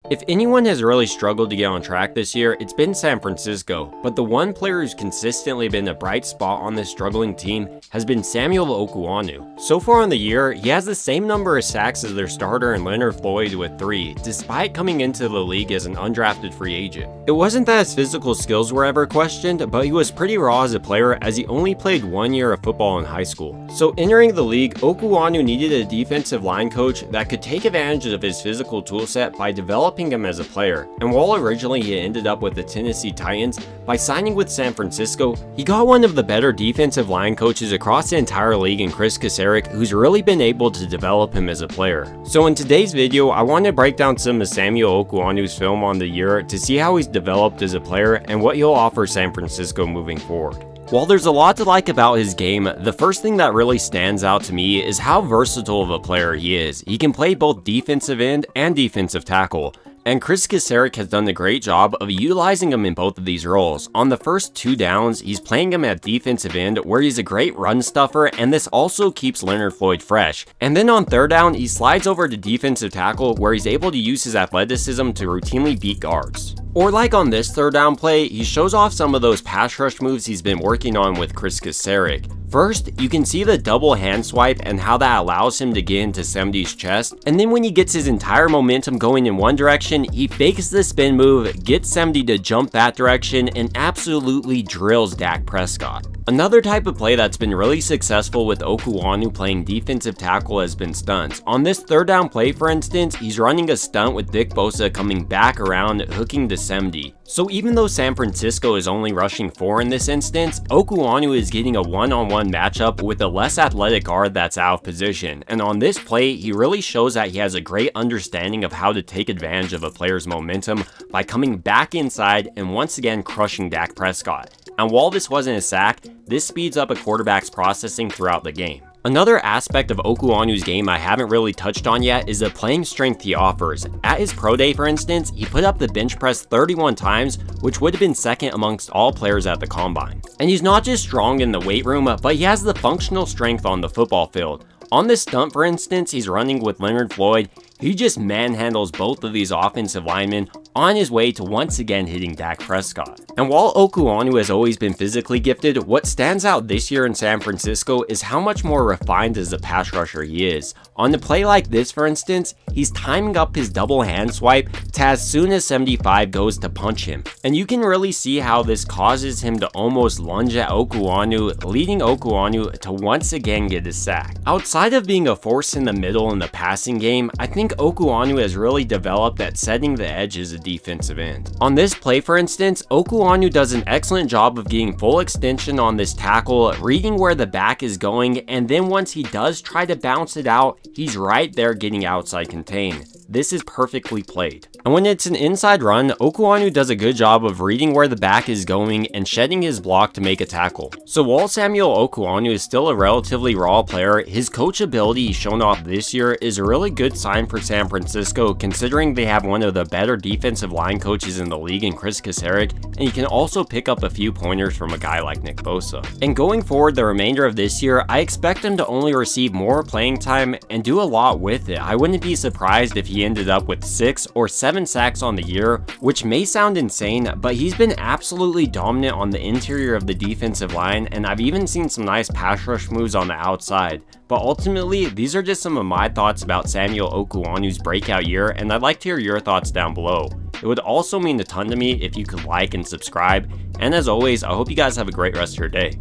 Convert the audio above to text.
If anyone has really struggled to get on track this year, it's been San Francisco, but the one player who's consistently been a bright spot on this struggling team has been Samuel Okuonu. So far in the year, he has the same number of sacks as their starter in Leonard Floyd with 3, despite coming into the league as an undrafted free agent. It wasn't that his physical skills were ever questioned, but he was pretty raw as a player as he only played 1 year of football in high school. So entering the league, Okuonu needed a defensive line coach that could take advantage of his physical toolset by developing him as a player, and while originally he ended up with the Tennessee Titans, by signing with San Francisco, he got one of the better defensive line coaches across the entire league in Kris Kocurek, who's really been able to develop him as a player. So in today's video, I want to break down some of Samuel Okuonu's film on the year to see how he's developed as a player and what he'll offer San Francisco moving forward. While there's a lot to like about his game, the first thing that really stands out to me is how versatile of a player he is. He can play both defensive end and defensive tackle. And Kris Kocurek has done a great job of utilizing him in both of these roles. On the first 2 downs, he's playing him at defensive end where he's a great run stuffer, and this also keeps Leonard Floyd fresh. And then on 3rd down, he slides over to defensive tackle where he's able to use his athleticism to routinely beat guards. Or like on this 3rd down play, he shows off some of those pass rush moves he's been working on with Kris Kocurek. First, you can see the double hand swipe and how that allows him to get into Semdy's chest, and then when he gets his entire momentum going in one direction, he fakes the spin move, gets Semdy to jump that direction, and absolutely drills Dak Prescott. Another type of play that's been really successful with Okuonu playing defensive tackle has been stunts. On this 3rd down play, for instance, he's running a stunt with Nick Bosa coming back around, hooking to Semdy. So even though San Francisco is only rushing 4 in this instance, Okuonu is getting a one-on-one matchup with a less athletic guard that's out of position. And on this play, he really shows that he has a great understanding of how to take advantage of a player's momentum by coming back inside and once again crushing Dak Prescott. And while this wasn't a sack, this speeds up a quarterback's processing throughout the game. Another aspect of Okuonu's game I haven't really touched on yet is the playing strength he offers. At his pro day, for instance, he put up the bench press 31 times, which would have been second amongst all players at the combine. And he's not just strong in the weight room, but he has the functional strength on the football field. On this stunt, for instance, he's running with Leonard Floyd. He just manhandles both of these offensive linemen on his way to once again hitting Dak Prescott. And while Okuonu has always been physically gifted, what stands out this year in San Francisco is how much more refined as a pass rusher he is. On a play like this, for instance, he's timing up his double hand swipe to as soon as 75 goes to punch him. And you can really see how this causes him to almost lunge at Okuonu, leading Okuonu to once again get a sack. Outside of being a force in the middle in the passing game, I think Okuonu has really developed at setting the edge as a defensive end. On this play, for instance, Okuonu does an excellent job of getting full extension on this tackle, reading where the back is going, and then once he does try to bounce it out, he's right there getting outside contain. This is perfectly played. And when it's an inside run, Okuonu does a good job of reading where the back is going and shedding his block to make a tackle. So while Samuel Okuonu is still a relatively raw player, his coach ability he's shown off this year is a really good sign for San Francisco, considering they have one of the better defensive line coaches in the league in Kris Kocurek, and he can also pick up a few pointers from a guy like Nick Bosa. And going forward the remainder of this year, I expect him to only receive more playing time and do a lot with it. I wouldn't be surprised if he ended up with 6 or 7 sacks on the year, which may sound insane, but he's been absolutely dominant on the interior of the defensive line, and I've even seen some nice pass rush moves on the outside. But ultimately, these are just some of my thoughts about Samuel Okuonu's breakout year, and I'd like to hear your thoughts down below. It would also mean a ton to me if you could like and subscribe, and as always, I hope you guys have a great rest of your day.